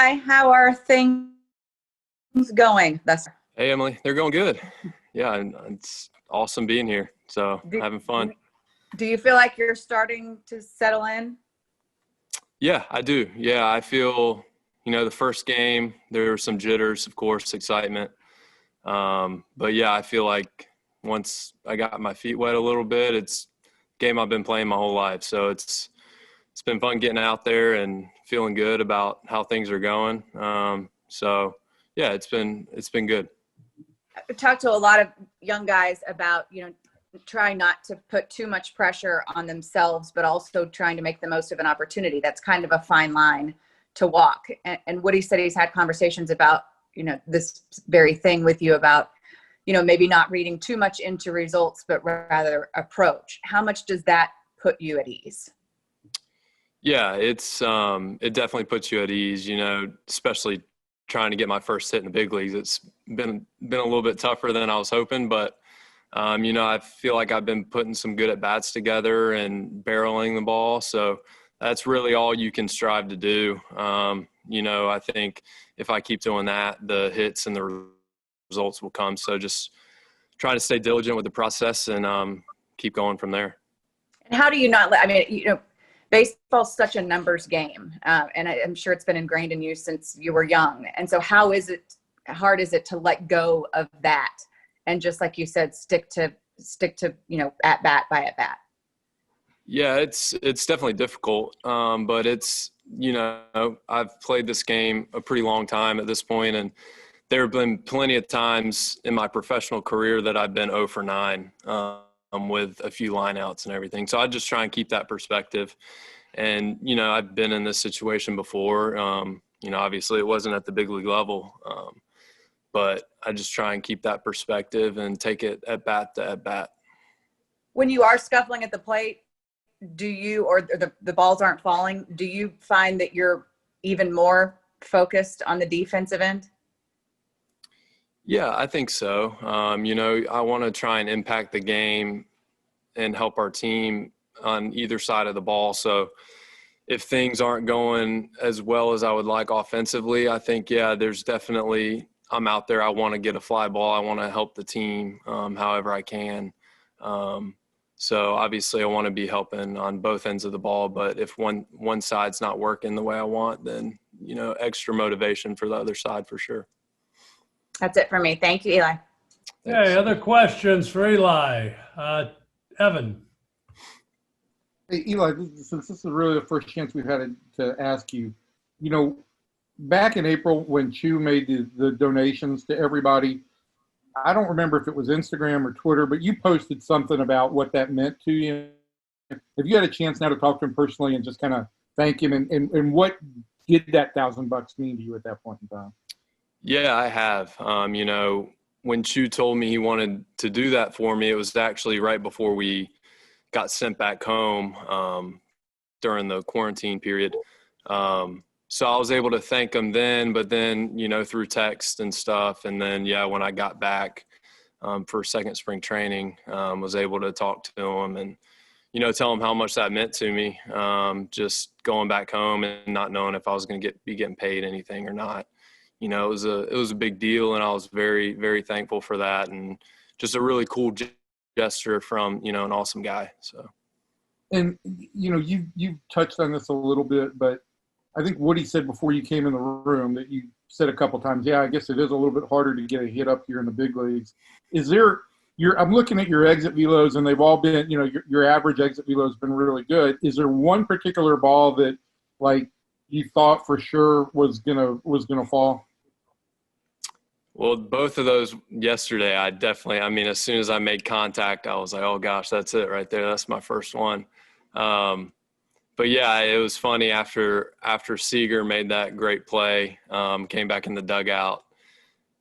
Eli, how are things going thus far? Hey, Emily, they're going good. Yeah, and it's awesome being here. So Do, having fun. do you feel like you're starting to settle in? Yeah, I do. Yeah, I feel, the first game, there were some jitters, of course, excitement. But yeah, I feel like once I got my feet wet a little bit, it's a game I've been playing my whole life. So it's been fun getting out there and feeling good about how things are going. So yeah, it's been good. I talked to a lot of young guys about, trying not to put too much pressure on themselves, but also trying to make the most of an opportunity. That's kind of a fine line to walk. And Woody said he's had conversations about, this very thing with you about, maybe not reading too much into results, but rather approach. How much does that put you at ease? Yeah, it definitely puts you at ease, especially trying to get my first hit in the big leagues. It's been a little bit tougher than I was hoping, but I feel like I've been putting some good at bats together and barreling the ball. So that's really all you can strive to do. I think if I keep doing that, the hits and the results will come. So just trying to stay diligent with the process and keep going from there. And how do you not let, baseball's such a numbers game. And I'm sure it's been ingrained in you since you were young. And so how hard is it to let go of that? And just like you said, stick to, at bat by at bat. Yeah, it's definitely difficult. But it's, I've played this game a pretty long time at this point, and there have been plenty of times in my professional career that I've been 0 for 9 with a few lineouts and everything. So I just try and keep that perspective. And, I've been in this situation before. Obviously it wasn't at the big league level, but I just try and keep that perspective and take it at bat to at bat. When you are scuffling at the plate, do you, or the balls aren't falling, do you find that you're even more focused on the defensive end? Yeah, I think so. I want to try and impact the game and help our team on either side of the ball. So if things aren't going as well as I would like offensively, I think, there's definitely, I'm out there. I want to get a fly ball. I want to help the team however I can. So obviously I want to be helping on both ends of the ball, but if one side's not working the way I want, then, extra motivation for the other side for sure. That's it for me. Thank you, Eli. Thanks. Okay, other questions for Eli? Evan. Hey, Eli, since this is really the first chance we've had to ask you, back in April when Choo made the donations to everybody, I don't remember if it was Instagram or Twitter, but you posted something about what that meant to you. Have you had a chance now to talk to him personally and just kind of thank him? And what did that $1,000 mean to you at that point in time? Yeah, I have. When Choo told me he wanted to do that for me, it was actually right before we got sent back home during the quarantine period. So I was able to thank him then, but then, through text and stuff. And then, when I got back for second spring training, was able to talk to him and, tell him how much that meant to me. Just going back home and not knowing if I was going to be getting paid anything or not. It was a big deal, and I was very, very thankful for that. And just a really cool gesture from, an awesome guy. So. And, you touched on this a little bit, but I think Woody said before you came in the room that you said a couple times, I guess it is a little bit harder to get a hit up here in the big leagues. Is there I'm looking at your exit velos, and they've all been, your average exit velo has been really good. Is there one particular ball that, like, you thought for sure was gonna fall? Well, both of those yesterday, as soon as I made contact, I was like, oh gosh, that's it right there. That's my first one. But yeah, it was funny after Seager made that great play, came back in the dugout.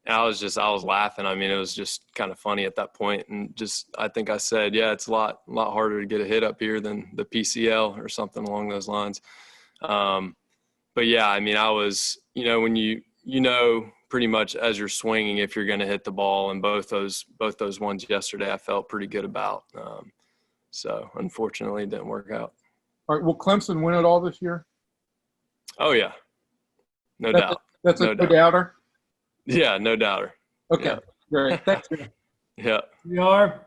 And I was laughing. It was just kind of funny at that point. And I think I said, it's a lot harder to get a hit up here than the PCL or something along those lines. But yeah, I was, when you pretty much as you're swinging, if you're going to hit the ball, and both those ones yesterday, I felt pretty good about. So unfortunately it didn't work out. All right. Will Clemson win it all this year? Oh yeah. No That's doubt. That's a No no doubt. doubter? Yeah, no doubter. Okay, Yeah. great. Thanks. Yeah. We are.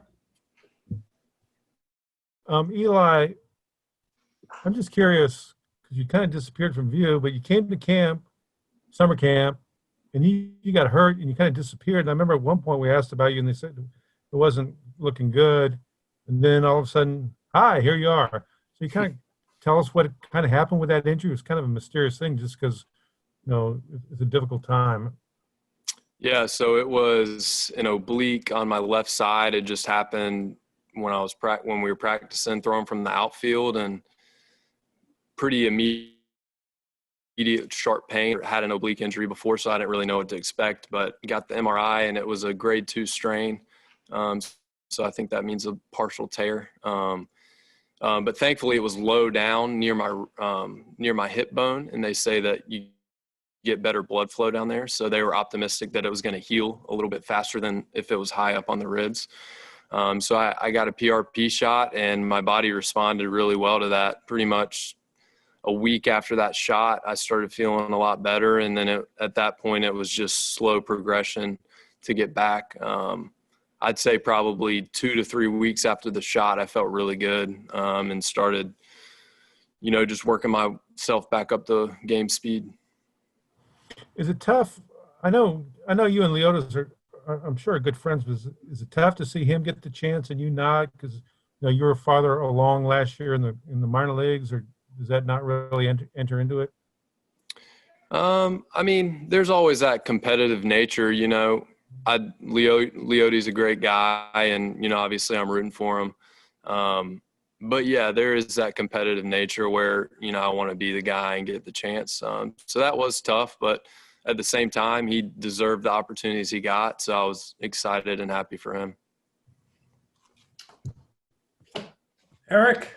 Eli, I'm just curious because you kind of disappeared from view, but you came to camp, summer camp, and you got hurt and you kind of disappeared. And I remember at one point we asked about you and they said it wasn't looking good. And then all of a sudden, hi, here you are. So you kind of tell us what kind of happened with that injury. It was kind of a mysterious thing just because, it's a difficult time. Yeah, so it was an oblique on my left side. It just happened when when we were practicing throwing from the outfield, and pretty immediate sharp pain. Had an oblique injury before, so I didn't really know what to expect, but got the MRI and it was a grade 2 strain. So I think that means a partial tear. But thankfully it was low down near my hip bone, and they say that you get better blood flow down there. So they were optimistic that it was going to heal a little bit faster than if it was high up on the ribs. So I got a PRP shot, and my body responded really well to that. Pretty much a week after that shot, I started feeling a lot better. And then at that point, it was just slow progression to get back. I'd say probably 2 to 3 weeks after the shot, I felt really good, and started, just working myself back up to game speed. Is it tough? I know you and Leotis I'm sure, are good friends, but is it tough to see him get the chance and you not? Because you were farther along last year in the minor leagues, or does that not really enter into it? I mean, there's always that competitive nature, Leoti's a great guy, and, obviously I'm rooting for him. But yeah, there is that competitive nature where, I want to be the guy and get the chance. So that was tough, but at the same time, he deserved the opportunities he got. So I was excited and happy for him. Eric?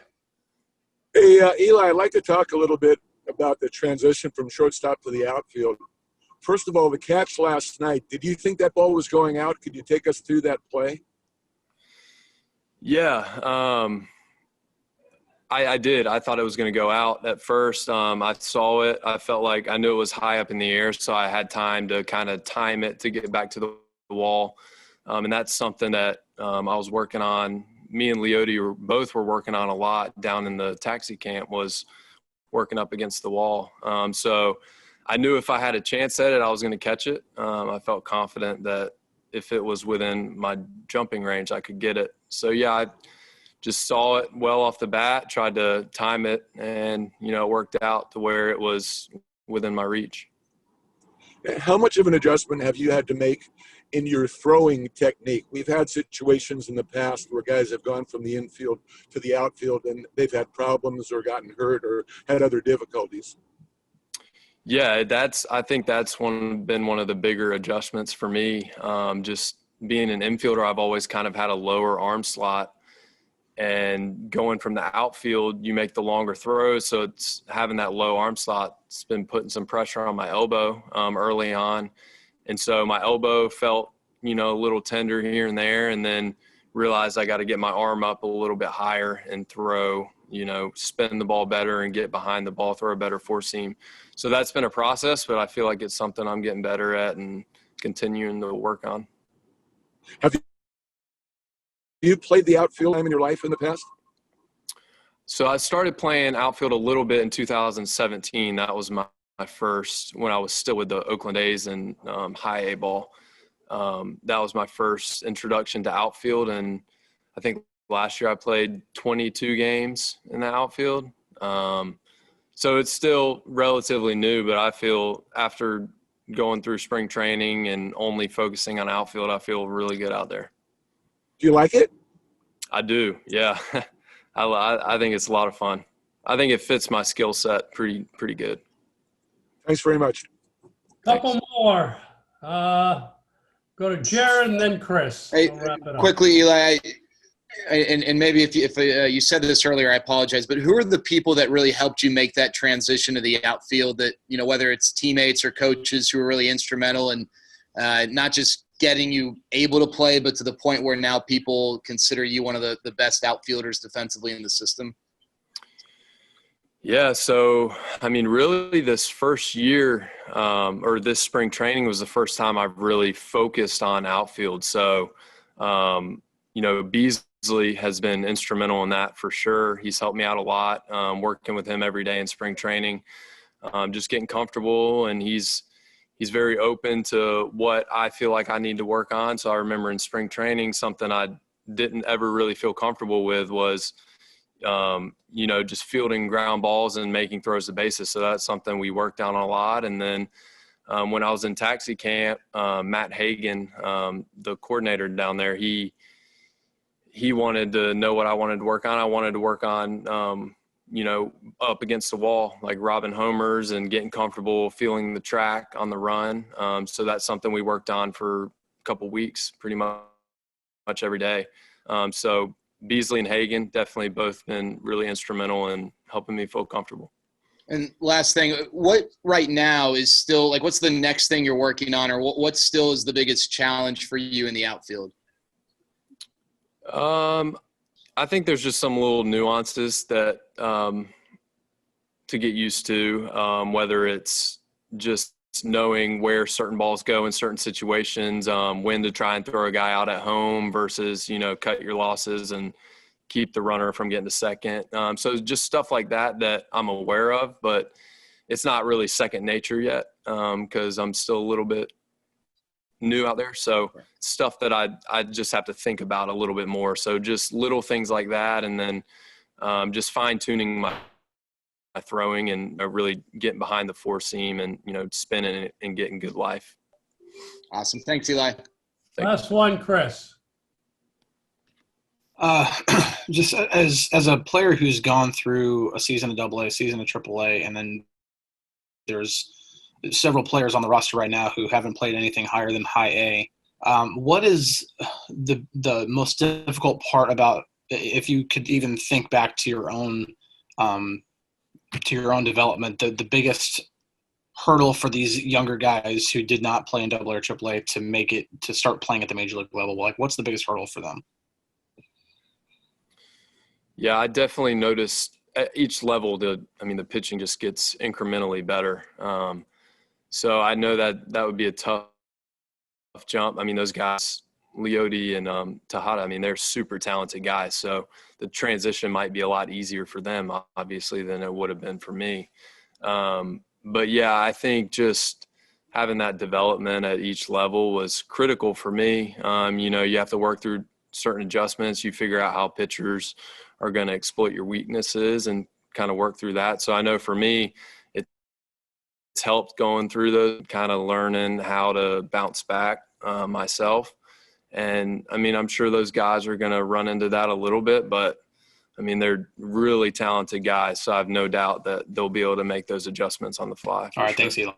Hey, Eli, I'd like to talk a little bit about the transition from shortstop to the outfield. First of all, the catch last night, did you think that ball was going out? Could you take us through that play? Yeah, I did. I thought it was going to go out at first. I saw it. I felt like I knew it was high up in the air, so I had time to kind of time it to get back to the wall. And that's something that I was working on. Me and Leoty were working on a lot down in the taxi camp, was working up against the wall. So I knew if I had a chance at it, I was going to catch it. I felt confident that if it was within my jumping range, I could get it. So yeah, I just saw it well off the bat, tried to time it, and, it worked out to where it was within my reach. How much of an adjustment have you had to make in your throwing technique? We've had situations in the past where guys have gone from the infield to the outfield and they've had problems or gotten hurt or had other difficulties. Yeah, I think that's been one of the bigger adjustments for me. Just being an infielder, I've always kind of had a lower arm slot, and going from the outfield, you make the longer throws. So it's having that low arm slot. It's been putting some pressure on my elbow early on. And so my elbow felt, a little tender here and there, and then realized I got to get my arm up a little bit higher and throw, spin the ball better and get behind the ball, throw a better four seam. So that's been a process, but I feel like it's something I'm getting better at and continuing to work on. Have you played the outfield time in your life in the past? So I started playing outfield a little bit in 2017. That was my first, when I was still with the Oakland A's and high A ball. That was my first introduction to outfield. And I think last year I played 22 games in the outfield. So it's still relatively new, but I feel after going through spring training and only focusing on outfield, I feel really good out there. Do you like it? I do. Yeah. I think it's a lot of fun. I think it fits my skill set pretty good. Thanks very much. Couple more. Go to Jared and then Chris. Hey, We'll wrap it up. quickly, Eli, and maybe if you said this earlier, I apologize, but who are the people that really helped you make that transition to the outfield that, whether it's teammates or coaches who are really instrumental in not just getting you able to play, but to the point where now people consider you one of the best outfielders defensively in the system? Yeah. So, I mean, really this first year, or this spring training was the first time I've really focused on outfield. So, Beasley has been instrumental in that for sure. He's helped me out a lot, working with him every day in spring training, just getting comfortable, and he's very open to what I feel like I need to work on. So I remember in spring training, something I didn't ever really feel comfortable with was, just fielding ground balls and making throws to bases. So that's something we worked on a lot. And then when I was in taxi camp, Matt Hagan, the coordinator down there, he wanted to know what I wanted to work on. I wanted to work on, up against the wall, like robbing homers and getting comfortable feeling the track on the run. So that's something we worked on for a couple weeks, pretty much every day. So Beasley and Hagan definitely both been really instrumental in helping me feel comfortable. And last thing, what right now is still like, what's the next thing you're working on, or what still is the biggest challenge for you in the outfield? I think there's just some little nuances that to get used to, whether it's just knowing where certain balls go in certain situations, when to try and throw a guy out at home versus, cut your losses and keep the runner from getting to second. So just stuff like that I'm aware of, but it's not really second nature yet, because I'm still a little bit new out there. So stuff that I just have to think about a little bit more. So just little things like that. And then just fine tuning my throwing and really getting behind the four seam and, spinning it and getting good life. Awesome. Thanks, Eli. Last one, Chris. Just as a player who's gone through a season of AA, season of AAA, and then there's several players on the roster right now who haven't played anything higher than high A. What is the most difficult part about, if you could even think back to your own development, the biggest hurdle for these younger guys who did not play in AA or AAA to start playing at the major league level? Like, what's the biggest hurdle for them? Yeah, I definitely noticed at each level the pitching just gets incrementally better. So I know that would be a tough jump. Those guys, Leote and Tejada, they're super talented guys. So the transition might be a lot easier for them, obviously, than it would have been for me. But yeah, I think just having that development at each level was critical for me. You have to work through certain adjustments. You figure out how pitchers are going to exploit your weaknesses and kind of work through that. So I know for me, it's helped going through those, kind of learning how to bounce back myself. And I'm sure those guys are going to run into that a little bit, but they're really talented guys. So I have no doubt that they'll be able to make those adjustments on the fly. All right. Sure. Thanks, Eli.